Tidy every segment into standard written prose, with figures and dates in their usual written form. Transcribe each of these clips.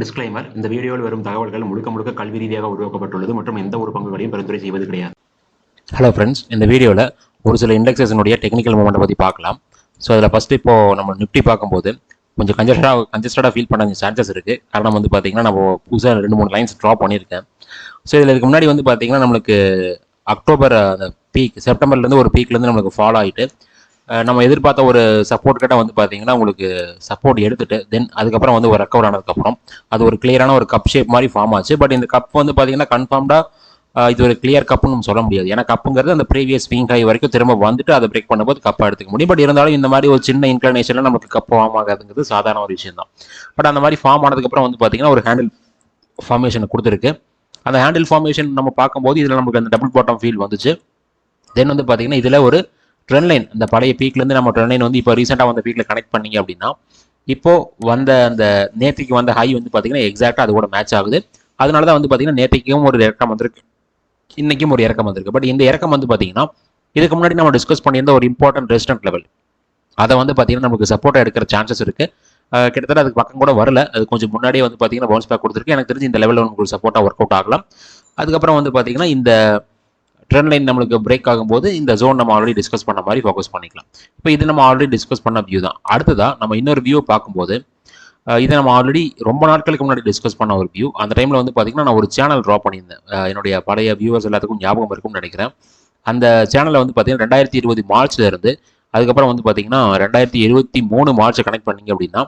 Disclaimer: இந்த வீடியோவில் வரும் தகவல்கள் முழுக்க முழுக்க கல்வி ரீதியாக உருவாக்கப்பட்டுள்ளது மற்றும் எந்த ஒரு பங்குகளையும் பரிந்துரை செய்வது கிடையாது. ஹலோ ஃப்ரெண்ட்ஸ், இந்த வீடியோவில் ஒரு சில இண்டெக்ஸனுடைய டெக்னிக்கல் மூமெண்ட்டை பற்றி பார்க்கலாம். ஸோ அதில் ஃபஸ்ட்டு இப்போது நம்ம நிஃப்டி பார்க்கும்போது கொஞ்சம் கன்ஜஸ்டடாக ஃபீல் பண்ண சான்சஸ் இருக்குது. காரணம் வந்து பார்த்தீங்கன்னா நம்ம புதுசாக 2-3 லைன்ஸ் ட்ரா பண்ணியிருக்கேன். ஸோ இதில் இதுக்கு முன்னாடி வந்து பார்த்தீங்கன்னா நம்மளுக்கு அக்டோபர் அந்த பீக் செப்டம்பர்லேருந்து ஒரு பீக்லேருந்து நம்மளுக்கு ஃபாலோ ஆகிட்டு நம்ம எதிர்பார்த்த ஒரு சப்போர்ட் கிட்ட வந்து பார்த்தீங்கன்னா உங்களுக்கு சப்போர்ட் எடுத்துட்டு தென் அதுக்கப்புறம் வந்து ஒரு ரெக்கவர் ஆனதுக்கப்புறம் அது ஒரு கிளியரான ஒரு கப் ஷேப் மாதிரி ஃபார்ம் ஆச்சு. பட் இந்த கப் வந்து பார்த்தீங்கன்னா கன்ஃபார்ம்டாக இது ஒரு கிளியர் கப்புன்னு நம்ம சொல்ல முடியாது. ஏன்னா கப்புங்கிறது அந்த ப்ரீவியஸ் ஸ்விங் ஹை வரைக்கும் திரும்ப வந்துட்டு அதை பிரேக் பண்ணும்போது கப்பை எடுத்துக்க முடியும். பட் இருந்தாலும் இந்த மாதிரி ஒரு சின்ன இன்க்ளனேஷனில் நமக்கு கப் ஃபார்ம் ஆகாதுங்கிறது சாதாரண ஒரு விஷயம் தான். பட் அந்த மாதிரி ஃபார்ம் ஆனதுக்கப்புறம் வந்து பார்த்தீங்கன்னா ஒரு ஹேண்டில் ஃபார்மேஷனை கொடுத்துருக்கு. அந்த ஹேண்டில் ஃபார்மேஷன் நம்ம பார்க்கும்போது இதில் நமக்கு அந்த டபுள் பாட்டம் ஃபீல் வந்துச்சு. தென் வந்து பார்த்தீங்கன்னா இதில் ஒரு ட்ரெண்ட் லைன், அந்த பழைய பீக்லேருந்து நம்ம ட்ரெண்ட் லைன் வந்து இப்போ ரீசெண்டாக வந்த பீக்கில் கனெக்ட் பண்ணிங்க அப்படின்னா இப்போ வந்த அந்த நேற்றுக்கு வந்த ஹை வந்து பார்த்தீங்கன்னா எக்ஸாக்டாக அது கூட மேட்ச் ஆகுது. அதனால தான் வந்து பார்த்தீங்கன்னா நேற்றுக்கும் ஒரு இறக்கம் வந்திருக்கு, இன்றைக்கும் ஒரு இறக்கம் வந்திருக்கு. பட் இந்த இறக்கம் வந்து பார்த்தீங்கன்னா இதுக்கு முன்னாடி நம்ம டிஸ்கஸ் பண்ணியிருந்த ஒரு இம்பார்ட்டன்ட் ரெசிஸ்டன்ட் லெவல், அதை வந்து பார்த்தீங்கன்னா நமக்கு சப்போர்ட்டாக எடுக்கிற சான்சஸ் இருக்குது. கிட்டத்தட்ட அதுக்கு பக்கம் கூட வரல, அது கொஞ்சம் முன்னாடியே வந்து பார்த்தீங்கன்னா பவுன்ஸ் பேக் கொடுத்துருக்கு. எனக்கு தெரிஞ்சு இந்த லெவலில் உங்களுக்கு சப்போர்ட்டாக ஒர்க் அவுட் ஆகலாம். அதுக்கப்புறம் வந்து பார்த்தீங்கன்னா இந்த ட்ரெண்ட் லைன் நம்மளுக்கு பிரேக் ஆகும்போது இந்த ஜோன் நம்ம ஆல்ரெடி டிஸ்கஸ் பண்ண மாதிரி ஃபோக்கஸ் பண்ணிக்கலாம். இப்போ இது நம்ம ஆல்ரெடி டிஸ்கஸ் பண்ண வியூ தான். அடுத்ததாக நம்ம இன்னொரு வியூ பார்க்கும்போது இதை நம்ம ஆல்ரெடி ரொம்ப நாட்களுக்கு முன்னாடி டிஸ்கஸ் பண்ண ஒரு வியூ. அந்த டைமில் வந்து பார்த்தீங்கன்னா நான் ஒரு சேனல் ட்ரா பண்ணியிருந்தேன். என்னுடைய பழைய வியூவர்ஸ் எல்லாத்துக்கும் ஞாபகம் இருக்கும்னு நினைக்கிறேன். அந்த சேனலில் வந்து பார்த்தீங்கன்னா 2020 மார்ச்ல இருந்து அதுக்கப்புறம் வந்து பார்த்தீங்கன்னா 2023 மார்ச்சை கனெக்ட் பண்ணிங்க அப்படின்னா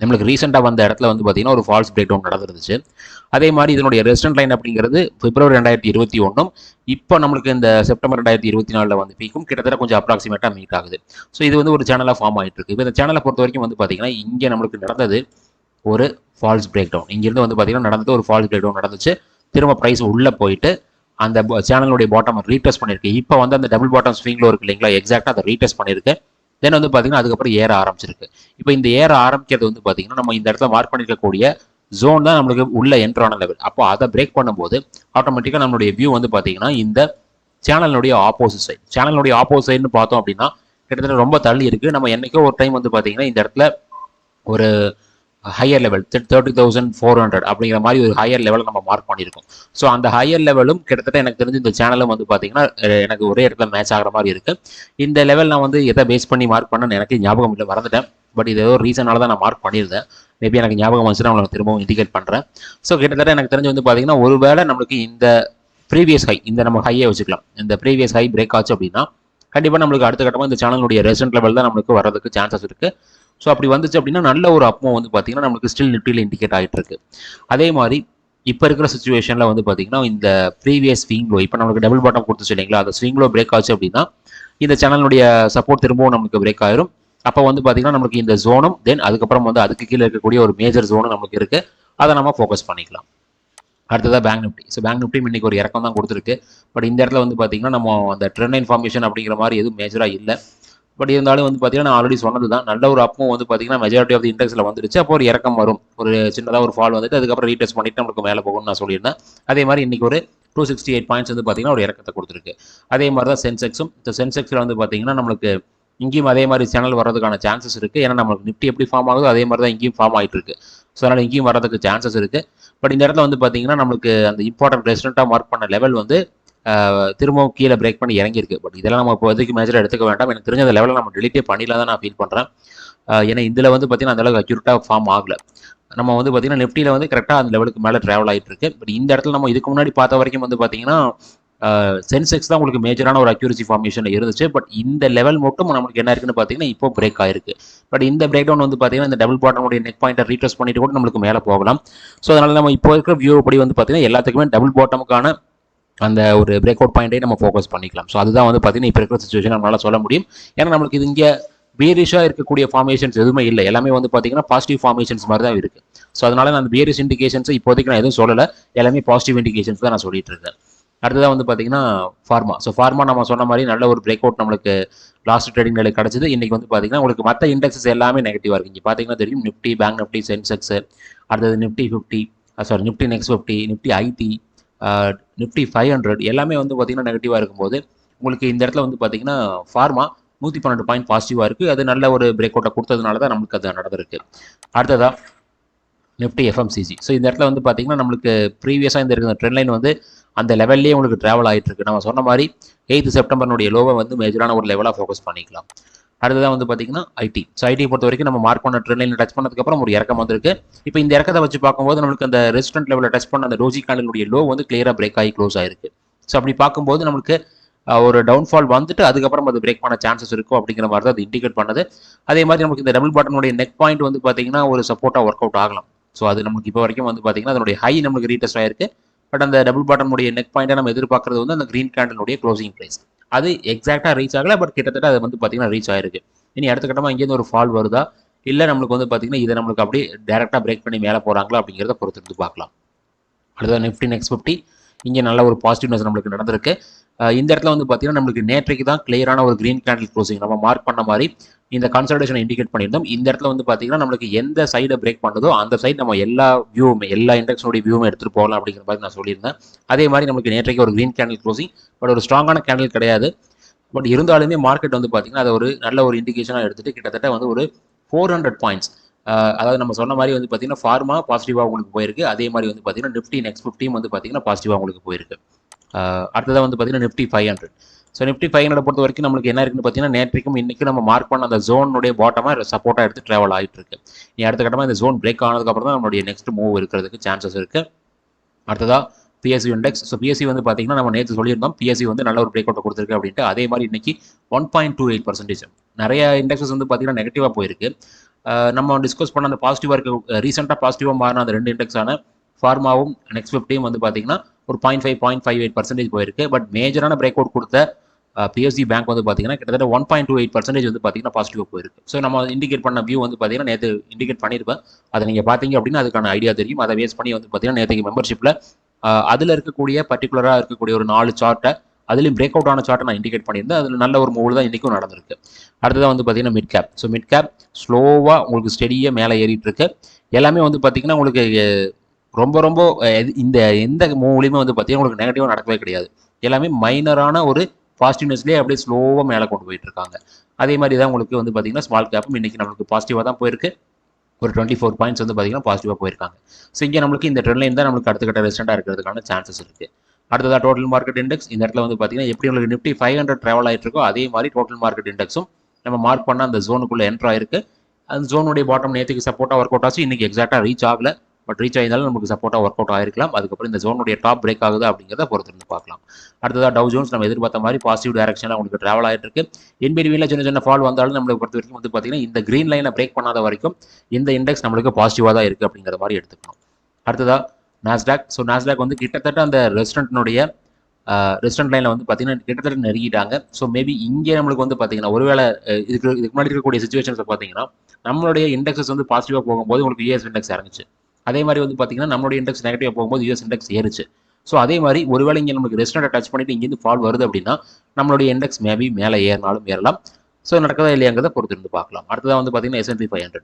நம்மளுக்கு ரீசெண்டாக வந்த இடத்துல வந்து பார்த்தீங்கன்னா ஒரு ஃபால்ஸ் பிரேக் டவுன் நடந்துருந்துச்சு. அதே மாதிரி இதனுடைய ரெசிஸ்டன்ட் லைன் அப்படிங்கிறது பிப்ரவரி 2021 இப்போ நம்மளுக்கு இந்த செப்டம்பர் 2024 வந்து பீக்கும் கிட்டத்தட்ட கொஞ்சம் அப்ராக்சிமேட்டாக மீட் ஆகுது. ஸோ இது வந்து ஒரு சேனலாக ஃபார்ம் ஆகிட்டு இருக்கு. இப்போ இந்த சேனலை பொறுத்த வரைக்கும் வந்து பார்த்தீங்கன்னா இங்கே நம்மளுக்கு நடந்தது ஒரு ஃபால்ஸ் பிரேக் டவுன். இங்கேருந்து வந்து பார்த்தீங்கன்னா நடந்தது ஒரு ஃபால்ஸ் பிரேக் டவுன் நடந்துச்சு. திரும்ப ப்ரைஸ் உள்ளே போயிட்டு அந்த சேனலுடைய பாட்டம் ரீடெஸ்ட் பண்ணியிருக்கு. இப்போ வந்து அந்த டபுள் பாட்டம் ஸ்விங்கில் இருக்கு இல்லைங்களா, எக்ஸாக்டாக அதை ரீடெஸ்ட் பண்ணியிருக்கு. தென் வந்து பார்த்தீங்கன்னா அதுக்கப்புறம் ஏற ஆரம்பிச்சிருக்கு. இப்போ இந்த ஏற ஆரம்பிக்கிறது வந்து பார்த்தீங்கன்னா நம்ம இந்த இடத்துல மார்க் பண்ணிருக்கக்கூடிய ஜோன் தான் நம்மளுக்கு உள்ள என்ட்ரான லெவல். அப்போ அதை பிரேக் பண்ணும்போது ஆட்டோமேட்டிக்காக நம்மளுடைய வியூ வந்து பார்த்தீங்கன்னா இந்த சேனலுடைய ஆப்போசிட் சைட், சேனலுடைய ஆப்போசிட் சைடுன்னு பார்த்தோம் அப்படின்னா கிட்டத்தட்ட ரொம்ப தள்ளி இருக்குது. நம்ம என்னைக்கோ ஒரு டைம் வந்து பார்த்தீங்கன்னா இந்த இடத்துல ஒரு ஹையர் லெவல் 30,400 அப்படிங்கிற மாதிரி ஒரு ஹையர் லெவலில் நம்ம மார்க் பண்ணியிருக்கோம். ஸோ அந்த ஹையர் லெவலும் கிட்டத்தட்ட எனக்கு தெரிஞ்சு இந்த சேனலும் வந்து பார்த்தீங்கன்னா எனக்கு ஒரே இடத்துல மேட்ச் ஆகிற மாதிரி இருக்குது. இந்த லெவல் நான் வந்து எதை பேஸ் பண்ணி மார்க் பண்ணேன்னு எனக்கு ஞாபகம் இல்லை, மறந்துட்டேன். பட் இது ஏதோ ரீசனால தான் நான் மார்க் பண்ணியிருந்தேன். மேபி எனக்கு ஞாபகம் வந்துச்சுன்னா உங்களுக்கு திரும்பவும் இண்டிகேட் பண்ணுறேன். ஸோ கிட்டத்தட்ட எனக்கு தெரிஞ்சு வந்து பார்த்தீங்கன்னா ஒருவேளை நம்மளுக்கு இந்த ப்ரீவியஸ் ஹை, இந்த நம்ம ஹையை வச்சுக்கலாம், இந்த ப்ரீவியஸ் ஹை பிரேக் ஆச்சு அப்படின்னா கண்டிப்பாக நம்மளுக்கு அடுத்த கட்டமாக இந்த சேனலுடைய ரெசிஸ்டன்ட் லெவல் தான் நம்மளுக்கு வரதுக்கு சான்சஸ் இருக்குது. ஸோ அப்படி வந்துச்சு அப்படின்னா நல்ல ஒரு அப்மோ வந்து பார்த்தீங்கன்னா நம்மளுக்கு ஸ்டில் நிஃப்டியில் இண்டிகேட் ஆகிட்டு இருக்கு. அதே மாதிரி இப்போ இருக்கிற சுச்சுவேஷனில் வந்து பார்த்தீங்கன்னா இந்த ப்ரீவியஸ் ஸ்விங் லோ, இப்போ நம்மளுக்கு டபுள் பாட்டம் கொடுத்துச்சு இல்லைங்களா, அந்த ஸ்விங் லோ பிரேக் ஆச்சு அப்படின்னா இந்த சேனலுடைய சப்போர்ட் திரும்பவும் நமக்கு பிரேக் ஆயிரும். அப்போ வந்து பார்த்தீங்கன்னா நமக்கு இந்த ஜோனும் தென் அதுக்கப்புறம் வந்து அதுக்கு கீழே இருக்கக்கூடிய ஒரு மேஜர் ஜோனும் நமக்கு இருக்கு, அதை நம்ம ஃபோக்கஸ் பண்ணிக்கலாம். அடுத்ததாக bank Nifty. So bank Nifty இன்னைக்கு ஒரு இறக்கம் தான் கொடுத்துருக்கு. பட் இந்த இடத்துல வந்து பார்த்தீங்கன்னா நம்ம அந்த ட்ரெண்ட் இன்ஃபார்மேஷன் அப்படிங்கிற மாதிரி எதுவும் மேஜராக இல்லை. பட் இருந்தாலும் வந்து பார்த்தீங்கன்னா நான் ஆல்ரெடி சொன்னது தான், நல்ல ஒரு அப்பும் வந்து பார்த்தீங்கன்னா மெஜாரிட்டி ஆஃப் தி இண்டெக்ஸில் வந்துருச்சு. அப்போ ஒரு இறக்கம் வரும், ஒரு சின்னதாக ஒரு ஃபால் வந்துட்டு அதுக்கப்புறம் ரீடெஸ்ட் பண்ணிட்டு நம்மளுக்கு மேலே போகும்னு நான் சொல்லியிருந்தேன். அதே மாதிரி இன்னைக்கு ஒரு 268 பாயிண்ட்ஸ் வந்து பார்த்தீங்கன்னா ஒரு இறக்கத்தை கொடுத்துருக்கு. அதே மாதிரி தான் சென்செக்ஸும். இந்த சென்செக்ஸில் வந்து பார்த்தீங்கன்னா நம்மளுக்கு இங்கேயும் அதே மாதிரி சேனல் வரதுக்கான சான்சஸ் இருக்குது. ஏன்னா நம்மளுக்கு நிஃப்டி எப்படி ஃபார்ம் ஆகுதோ அதே மாதிரி தான் இங்கேயும் ஃபார்ம் ஆகிட்டு இருக்கு. ஸோ அதனால் இங்கேயும் வரதுக்கு சான்சஸ் இருக்குது. பட் இந்த இடத்துல வந்து பார்த்தீங்கன்னா நம்மளுக்கு அந்த இம்பார்ட்டன்ட் ரெசிடென்ட்டாக மார்க் பண்ண லெவல் வந்து திரும்பவும் கீழே பிரேக் பண்ணி இறங்கியிருக்கு. பட் இதெல்லாம் நம்ம இப்போதைக்கு மேஜராக எடுத்துக்க வேண்டாம். எனக்கு தெரிஞ்ச அந்த லெவலில் நம்ம டெலிட்டே பண்ணிடலாம் தான் நான் ஃபீல் பண்ணுறேன். ஏன்னா இதில் வந்து பார்த்தீங்கன்னா அந்தளவுக்கு அக்யூரேட்டாக ஃபார்ம் ஆகலை. நம்ம வந்து பார்த்தீங்கன்னா நிஃப்டியில் வந்து கரெக்டாக அந்த லெவலுக்கு மேலே ட்ராவல் ஆகிட்டு இருக்கு. பட் இந்த இடத்துல நம்ம இதுக்கு முன்னாடி பார்த்த வரைக்கும் வந்து பார்த்தீங்கன்னா சென்செக்ஸ் தான் உங்களுக்கு மேஜரான ஒரு அக்யூரசி ஃபார்மேஷனில் இருந்துச்சு. பட் இந்த லெவல் மட்டும் நம்மளுக்கு என்ன இருக்குன்னு பார்த்தீங்கன்னா இப்போ பிரேக் ஆயிருக்கு. பட் இந்த பிரேக் டவுன் வந்து பார்த்தீங்கன்னா இந்த டபுள் பாட்டமுடைய நெக் பாயிண்டை ரீட்ரெஸ் பண்ணிட்டு கூட நம்மளுக்கு மேலே போகலாம். ஸோ அதனால நம்ம இப்போ இருக்கிற வியூ படி வந்து பார்த்தீங்கன்னா எல்லாத்துக்குமே டபுள் பாட்டமுக்கான அந்த ஒரு பிரேக் அவுட் பாயிண்டே நம்ம ஃபோக்கஸ் பண்ணிக்கலாம். ஸோ அதுதான் வந்து பார்த்தீங்கன்னா இப்போ இருக்கிற சுச்சுவேஷன் நம்மளால சொல்ல முடியும். ஏன்னா நம்மளுக்கு இது இங்கே பேரிஷாக இருக்கக்கூடிய ஃபார்மேஷன்ஸ் எதுவுமே இல்லை, எல்லாமே வந்து பார்த்தீங்கன்னா பாசிட்டிவ் ஃபார்மேஷன்ஸ் மாதிரி தான் இருக்குது. ஸோ அதனால நான் அந்த பேரிஷ் இண்டிகேஷன்ஸ் இப்போதைக்கு நான் எதுவும் சொல்லலை, எல்லாமே பாசிட்டிவ் இண்டிகேஷன்ஸ் தான் நான் சொல்லிட்டு இருக்கேன். அடுத்ததாக வந்து பார்த்தீங்கன்னா ஃபார்மா. ஸோ ஃபார்மா நம்ம சொன்ன மாதிரி நல்ல ஒரு பிரேக் அவுட் நம்மளுக்கு லாஸ்ட் ட்ரேடிங் நிலை கிடச்சிது. இன்றைக்கி வந்து பார்த்தீங்கன்னா உங்களுக்கு மற்ற இண்டெக்ஸஸ் எல்லாமே நெகட்டிவாக இருக்குது. இங்கே பார்த்தீங்கன்னா தெரியும், நிஃப்டி, பேங்க் நிஃப்டி, சென்செக்ஸ், அடுத்தது Nifty 50, Nifty next 50, Nifty IT, Nifty 500 எல்லாமே வந்து பார்த்தீங்கன்னா நெகட்டிவாக இருக்கும்போது உங்களுக்கு இந்த இடத்துல வந்து பார்த்தீங்கன்னா ஃபார்மா 112 பாயிண்ட் பாசிட்டிவாக இருக்குது. அது நல்ல ஒரு பிரேக் அவுட்டை கொடுத்ததுனால தான் நமக்கு அது நடந்திருக்கு. அடுத்ததாக நிஃப்டி எஃப்எம்சிஜி. ஸோ இந்த இடத்துல வந்து பார்த்தீங்கன்னா நம்மளுக்கு ப்ரீவியஸாக இந்த இருக்கிற ட்ரெண்ட் லைன் வந்து அந்த லெவல்லேயே உங்களுக்கு ட்ராவல் ஆகிட்டு இருக்கு. நம்ம சொன்ன மாதிரி 8th செப்டம்பர்னுடைய லோவை வந்து மேஜரான ஒரு லெவலாக ஃபோக்கஸ் பண்ணிக்கலாம். அடுத்ததான் வந்து பார்த்தீங்கன்னா ஐடி. ஸோ ஐடி பொறுத்த வரைக்கும் நம்ம மார்க் பண்ண ட்ரெண்ட் லைன் டச் பண்ணதுக்கப்புறம் ஒரு இறக்கம் வந்திருக்கு. இப்போ இந்த இறக்கத்தை வச்சு பார்க்கும்போது நம்மளுக்கு அந்த ரெசிஸ்டன்ட் லெவலில் டச் பண்ண அந்த டோஜி கேண்டலுடைய லோ வந்து கிளியராக பிரேக் ஆகி க்ளோஸ் ஆயிருக்கு. ஸோ அப்படி பார்க்கும்போது நம்மளுக்கு ஒரு டவுன்ஃபால் வந்துட்டு அதுக்கப்புறம் அது பிரேக் பண்ண சான்சஸ் இருக்கும் அப்படிங்கிற மாதிரி தான் அது இண்டிகேட் பண்ணது. அதே மாதிரி நமக்கு இந்த டபுள் பாட்டனுடைய நெக் பாயிண்ட் வந்து பார்த்தீங்கன்னா ஒரு சப்போர்ட்டாக ஒர்க் அவுட் ஆகலாம். ஸோ அது நமக்கு இப்போ வரைக்கும் வந்து பார்த்தீங்கன்னா அதனுடைய ஹை நமக்கு ரீடெஸ்ட் ஆயிருக்கு. பட் அந்த டபுள் பாட்டனுடைய நெக் பாயிண்டை நம்ம எதிர்பார்க்கறது வந்து அந்த கிரீன் கேண்டலுடைய க்ளோசிங் ப்ரைஸ் அது எக்ஸாக்டாக ரீச் ஆகலை. பட் கிட்டத்தட்ட அது வந்து பார்த்தீங்கன்னா ரீச் ஆயிருக்கு. இனி அடுத்த கட்டமாக இங்கேருந்து ஒரு ஃபால் வருதா இல்லை நம்மளுக்கு வந்து பார்த்தீங்கன்னா இதை நம்மளுக்கு அப்படியே டேரெக்டாக பிரேக் பண்ணி மேலே போகிறாங்களா அப்படிங்கிறத பொறுத்து பார்க்கலாம். அடுத்தது நிஃப்டி நெக்ஸ்ட் 50 இங்கே நல்ல ஒரு பாசிட்டிவ்னஸ் நம்மளுக்கு நடந்திருக்கு. இந்த இடத்துல வந்து பார்த்தீங்கன்னா நம்மளுக்கு நேற்றைக்கு தான் கிளியரான ஒரு கிரீன் கேண்டில் க்ளோசிங் நம்ம மார்க் பண்ண மாதிரி இந்த கன்சல்டேஷனை இண்டிகேட் பண்ணியிருந்தோம். இந்த இடத்துல வந்து பார்த்தீங்கன்னா நம்மளுக்கு எந்த சைடை பிரேக் பண்ணுதோ அந்த சைடு நம்ம எல்லா வியூவுமே எல்லா இண்டெக்ஸோடைய வியூவுமே எடுத்துகிட்டு போகலாம் அப்படிங்கிற மாதிரி நான் சொல்லியிருந்தேன். அதே மாதிரி நம்மளுக்கு நேற்றைக்கு ஒரு கிரீன் கேண்டில் க்ளோசிங், பட் ஒரு ஸ்ட்ராங்கான கேண்டில் கிடையாது. பட் இருந்தாலுமே மார்க்கெட் வந்து பார்த்தீங்கன்னா அதை ஒரு நல்ல ஒரு இண்டிகேஷனாக எடுத்துகிட்டு கிட்டத்தட்ட வந்து ஒரு 400 பாயிண்ட்ஸ், அதாவது நம்ம சொன்ன மாதிரி வந்து பார்த்தீங்கன்னா ஃபார்மா பாசிட்டிவாக உங்களுக்கு போயிருக்கு. அதே மாதிரி வந்து பார்த்தீங்கன்னா நிஃப்டி நெக்ஸ்ட் 50 வந்து பார்த்தீங்கன்னா பாசிட்டிவாக உங்களுக்கு போயிருக்கு. அடுத்ததாக வந்து பார்த்தீங்கன்னா நிஃப்டி 500. ஸோ நிஃப்டி 500 பொறுத்த வரைக்கும் நம்மளுக்கு என்ன இருக்குன்னு பார்த்தீங்கன்னா நேற்றைக்கும் இன்றைக்கும் நம்ம மார்க் பண்ண அந்த ஜோனுடைய பாட்டமாக சப்போர்ட்டாக எடுத்து ட்ராவல் ஆகிட்டு இருக்கு. நீ அடுத்த கட்டமாக இந்த ஜோன் பிரேக் ஆனதுக்கப்புறம் தான் நம்மளுடைய நெக்ஸ்ட் மூவ் இருக்கிறதுக்கு சான்சஸ் இருக்குது. அடுத்ததாக பிஎஸ்சி இண்டெக்ஸ். ஸோ பிஎஸ்சி வந்து பார்த்தீங்கன்னா நம்ம நேற்று சொல்லியிருந்தோம் பிஎஸ்சி வந்து நல்ல ஒரு பிரேக் அவுட் கொடுத்துருக்கு அப்படின்ட்டு. அதே மாதிரி இன்னைக்கு 1.28% நிறைய இண்டெக்ஸஸ் வந்து பார்த்தீங்கன்னா நெகட்டிவாக போயிருக்கு. நம்ம டிஸ்கஸ் பண்ண அந்த பாசிட்டிவாக இருக்க ரீசெண்டாக பாசிட்டிவாக மாறின அந்த 2 இண்டெக்ஸான ஃபார்மாவும் நெக்ஸ்ட் 50 வந்து பார்த்தீங்கன்னா ஒரு 0.58% போயிருக்கு. பட் மேஜரான பிரேக் அவுட் கொடுத்த பிஎஸ்சி பேங்க் வந்து பார்த்தீங்கன்னா கிட்டத்தட்ட 1.28% வந்து பார்த்தீங்கன்னா பாசிட்டிவாக போயிருக்கு. ஸோ நம்ம இண்டிகேட் பண்ண வியூ வந்து பார்த்தீங்கன்னா நேற்று இண்டிகேட் பண்ணியிருப்பேன். அதை நீங்கள் பார்த்தீங்க அப்படின்னா அதுக்கான ஐடியா தெரியும். அதை வேஸ்ட் பண்ணி வந்து பார்த்தீங்கன்னா நேற்றுக்கு மெம்பர்ஷிப்பில் அதில் இருக்கக்கூடிய பர்டிகுலராக இருக்கக்கூடிய ஒரு 4 சார்ட்டை அதுலேயும் பிரேக் அவுட் ஆன சார்ட்டை நான் இண்டிகேட் பண்ணியிருந்தேன். அதில் நல்ல ஒரு மூவ் தான் இன்றைக்கும் நடந்திருக்கு. அடுத்ததான் வந்து பார்த்தீங்கன்னா mid cap. So mid cap ஸ்லோவாக உங்களுக்கு ஸ்டெடியாக மேலே ஏறிட்டு இருக்கு. எல்லாமே வந்து பார்த்தீங்கன்னா உங்களுக்கு ரொம்ப ரொம்ப இந்த எந்த மூவ்லையுமே வந்து பார்த்தீங்கன்னா உங்களுக்கு நெகட்டிவாக நடக்கவே கிடையாது. எல்லாமே மைனரான ஒரு பாசிட்டிவ்னஸ்லேயே அப்படியே ஸ்லோவாக மேலே கொண்டு போயிட்டு இருக்காங்க. அதே மாதிரி தான் உங்களுக்கு வந்து பார்த்தீங்கன்னா ஸ்மால் கேப்பும் இன்றைக்கி நம்மளுக்கு பாசிட்டிவாக தான் போயிருக்கு. ஒரு 24 பாயிண்ட்ஸ் வந்து பார்த்தீங்கன்னா பாசிட்டிவாக போயிருக்காங்க. ஸோ இங்கே நம்மளுக்கு இந்த ட்ரெண்ட் லைன் தான் நம்மளுக்கு அடுத்த கட்ட ரெஸ்டண்டாக இருக்கிறதுக்கான சான்சஸ் இருக்குது. அடுத்ததாக டோட்டல் மார்க்கெட் இண்டெக்ஸ். இந்த இடத்துல வந்து பார்த்தீங்கன்னா எப்படி உங்களுக்கு நிஃப்டி 500 ட்ராவல் ஆகிட்டு இருக்கோ அதே மாதிரி டோட்டல் மார்க்கெட் இண்டெக்ஸும் நம்ம மார்க் பண்ண அந்த ஜோனுக்குள்ளே என்ட்ரு ஆயிருக்கு. அந்த ஜோனுடைய பாட்டம் நேற்றுக்கு சப்போர்ட்டாக ஒர்க் அவுட் ஆச்சு. இன்றைக்கி எக்ஸாக்டாக ரீச் ஆகல. பட் ரீச் ஆயிருந்தாலும் நமக்கு சப்போர்ட்டாக ஒர்க் அவுட் ஆயிருக்கலாம். அதுக்கப்புறம் இந்த ஜோனுடைய டாப் பிரேக் ஆகுது அப்படிங்கிறத பொறுத்திருந்து பார்க்கலாம். அடுத்ததாக டவ் ஜோன்ஸ் நம்ம எதிர்பார்த்த மாதிரி பாசிட்டிவ் டைரக்ஷனில் உங்களுக்கு ட்ராவல் ஆகிட்டு இருக்கு. இன்பிட்வீனில் சின்ன சின்ன ஃபால் வந்தாலும் நம்மளுக்கு பொறுத்த வரைக்கும் வந்து பார்த்தீங்கன்னா இந்த கிரீன் லைனை பிரேக் பண்ணாத வரைக்கும் இந்த இண்டெக்ஸ் நம்மளுக்கு பாசிட்டிவாக தான் இருக்குது அப்படிங்கிற மாதிரி எடுத்துக்கணும். அடுத்ததாக நாஸ்டாக். ஸோ நாஸ்டாக் வந்து கிட்டத்தட்ட அந்த ரெஸ்டன்ட் லைனில் வந்து பார்த்தீங்கன்னா கிட்டத்தட்ட நெருங்கிட்டாங்க. ஸோ மேபி இங்கே நம்மளுக்கு வந்து பார்த்தீங்கன்னா ஒருவேளை இதுக்கு முன்னாடி இருக்கக்கூடிய சிச்சுவேஷன்ஸை பார்த்தீங்கன்னா நம்மளுடைய இண்டெக்ஸஸ் வந்து பாசிட்டிவாக போகும்போது உங்களுக்கு யூஎஸ் இண்டெக்ஸ் இறங்குச்சு. அதே மாதிரி வந்து பார்த்தீங்கன்னா நம்மளுடைய இண்டெக்ஸ் நெகட்டிவாக போகும்போது யூஎஸ் இண்டெக்ஸ் ஏறிச்சு. ஸோ அதே மாதிரி ஒருவேளை இங்கே நமக்கு ரெஸ்டன்ட்டை டச் பண்ணிட்டு இங்கேருந்து ஃபால் வருது அப்படின்னா நம்மளுடைய இண்டெக்ஸ் மேபி மேலே ஏறினாலும் ஏறலாம். ஸோ நடக்கதா இல்லையாங்கிறத பொறுத்திருந்து பார்க்கலாம். அடுத்ததாக வந்து பார்த்தீங்கன்னா S&P 500.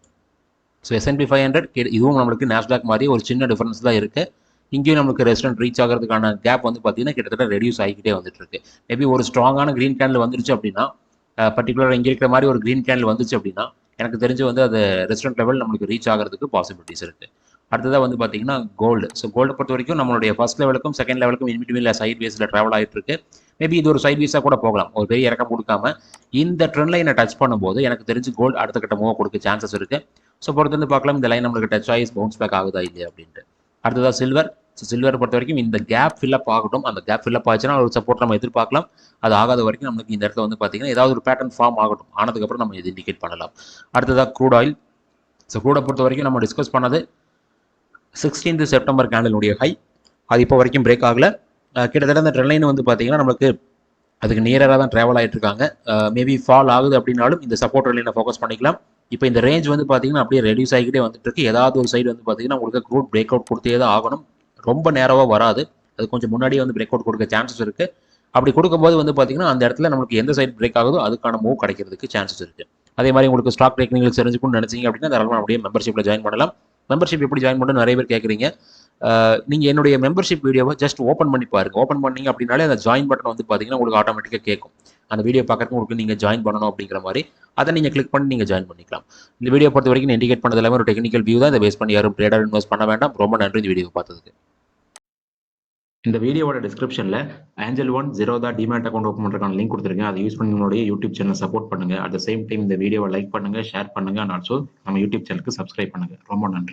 ஸோ S&P 500 இதுவும் நம்மளுக்கு நாஸ்டாக் மாதிரி ஒரு சின்ன டிஃபரன்ஸ் தான் இருக்குது. இங்கேயும் நமக்கு ரெஸ்டன்ட் ரீச் ஆகிறதுக்கான கேப் வந்து பார்த்தீங்கன்னா கிட்டத்தட்ட ரெடியூஸ் ஆகிக்கிட்டே வந்துட்டு இருக்கு. மேபி ஒரு ஸ்ட்ராங்கான கிரீன் கேண்டில் வந்துருச்சு அப்படின்னா பர்டிகுலராக இங்கே இருக்கிற மாதிரி ஒரு கிரீன் கேண்டில் வந்துச்சு அப்படின்னா எனக்கு தெரிஞ்சு வந்து அது ரெஸ்டன்ட் லெவல் நம்மளுக்கு ரீச் ஆகிறதுக்கு பாசிபிலிட்டிஸ் இருக்குது. அடுத்ததாக வந்து பார்த்தீங்கன்னா கோல்டு. ஸோ கோல்டை பொறுத்த வரைக்கும் நம்மளுடைய ஃபர்ஸ்ட் லெவலுக்கும் செகண்ட் லெவலுக்கும் இன்பிட்வீனில் சைட் வேஸில் ட்ராவல் ஆகிட்டு இருக்கு. மேபி இது ஒரு சைட் வேஸாக கூட போகலாம். ஒரு பெரிய இறக்கம் கொடுக்காம இந்த ட்ரெண்ட் லைனை டச் பண்ணும்போது எனக்கு தெரிஞ்சு கோல்டு அடுத்த கட்ட மூவ் கொடுக்க சான்சஸ் இருக்குது. ஸோ பொறுத்து பார்க்கலாம் இந்த லைன் நம்மளுக்கு டச் ஆகி பவுன்ஸ் பேக் ஆகுதா இல்லையா அப்படின்ட்டு. அடுத்ததாக சில்வர். ஸோ சில்வர் பொறுத்த வரைக்கும் இந்த கேப் ஃபில்லப் ஆகட்டும். அந்த கேப் ஃபில்லப் ஆச்சுன்னா ஒரு சப்போர்ட் நம்ம எதிர்பார்க்கலாம். அது ஆகாத வரைக்கும் நமக்கு இந்த இடத்துல வந்து பார்த்தீங்கன்னா ஏதாவது ஒரு பேட்டர்ன் ஃபார்ம் ஆகட்டும். ஆனதுக்கப்புறம் நம்ம இது இண்டிகேட் பண்ணலாம். அடுத்ததாக க்ரூட் ஆயில். ஸோ க்ரூடை பொறுத்த வரைக்கும் நம்ம டிஸ்கஸ் பண்ணது 16th செப்டம்பர் கேண்டலுடைய ஹை அது இப்போ வரைக்கும் பிரேக் ஆகலை. கிட்டத்தட்ட அந்த ட்ரெண்ட் லைன் வந்து பார்த்தீங்கன்னா நமக்கு அதுக்கு நியராக தான் ட்ராவல் ஆகிட்டு இருக்காங்க. மேபி ஃபால் ஆகுது அப்படின்னாலும் இந்த சப்போர்ட் லைனை ஃபோக்கஸ் பண்ணிக்கலாம். இப்போ இந்த ரேஞ்ச் வந்து பார்த்தீங்கன்னா அப்படியே ரெடியூஸ் ஆகிக்கிட்டே வந்துட்டு இருக்கு. ஏதாவது ஒரு சைடு வந்து பார்த்தீங்கன்னா உங்களுக்கு க்ரூட் பிரேக் அவுட் கொடுத்தே தான் ஆகணும். ரொம்ப நேரமாக வராது. அது கொஞ்சம் முன்னாடியே வந்து பிரேக் அவுட் கொடுக்க சான்சஸ் இருக்குது. அப்படி கொடுக்கும்போது வந்து பார்த்தீங்கன்னா அந்த இடத்துல நமக்கு எந்த சைடு பிரேக் ஆகுதோ அதுக்கான மூவ் கிடைக்கிறதுக்கு சான்சஸ் இருக்குது. அதே மாதிரி உங்களுக்கு ஸ்டாக் டெக்னிக்கல் தெரிஞ்சுக்கணும்னு நினச்சிங்க அப்படின்னா தாராளமாக அப்படியே மெம்பர்ஷிப்பில் ஜாயின் பண்ணலாம். மெம்பர்ஷிப் எப்படி ஜாயின் பண்ணணும் நிறைய பேர் கேட்குறீங்க. நீங்கள் என்னுடைய மெம்பர்ஷிப் வீடியோவை ஜஸ்ட் ஓப்பன் பண்ணி பாருங்க. ஓப்பன் பண்ணீங்க அப்படின்னாலே அந்த ஜாயின் பட்டன் வந்து பார்த்தீங்கன்னா உங்களுக்கு ஆட்டோமேட்டிக்காக கேட்கும். அந்த வீடியோ பார்க்கறதுக்கு உங்களுக்கு நீங்கள் ஜாயின் பண்ணணும் அப்படிங்கிற மாதிரி அதை நீங்கள் கிளிக் பண்ணி நீங்கள் ஜாயின் பண்ணிக்கலாம். இந்த வீடியோ பொறுத்த வரைக்கும் இண்டிகேட் பண்ணது எல்லாமே ஒரு டெக்னிக்கல் வியூ தான். இதை பேஸ் பண்ணி யாரும் ட்ரேடர் இன்வெஸ்ட் பண்ண வேண்டாம். ரொம்ப நன்றி இந்த வீடியோ பார்த்ததுக்கு. இந்த வீடியோவோட டிஸ்கிரிப்ஷனில் Angel One Zerodha demat account open பண்ணுறதுக்கான லிங்க் கொடுத்துருக்கேன். அதை யூஸ் பண்ணி உங்களுடைய யூடியூப் சேனல் சப்போர்ட் பண்ணுங்கள். அட் த சேம் டைம் இந்த வீடியோவை லைக் பண்ணுங்கள், ஷேர் பண்ணுங்கள், அண்ட் ஆல்சோ நம்ம யூடியூப் சேனலுக்கு சப்ஸ்கிரைப் பண்ணுங்கள். ரொம்ப நன்றி.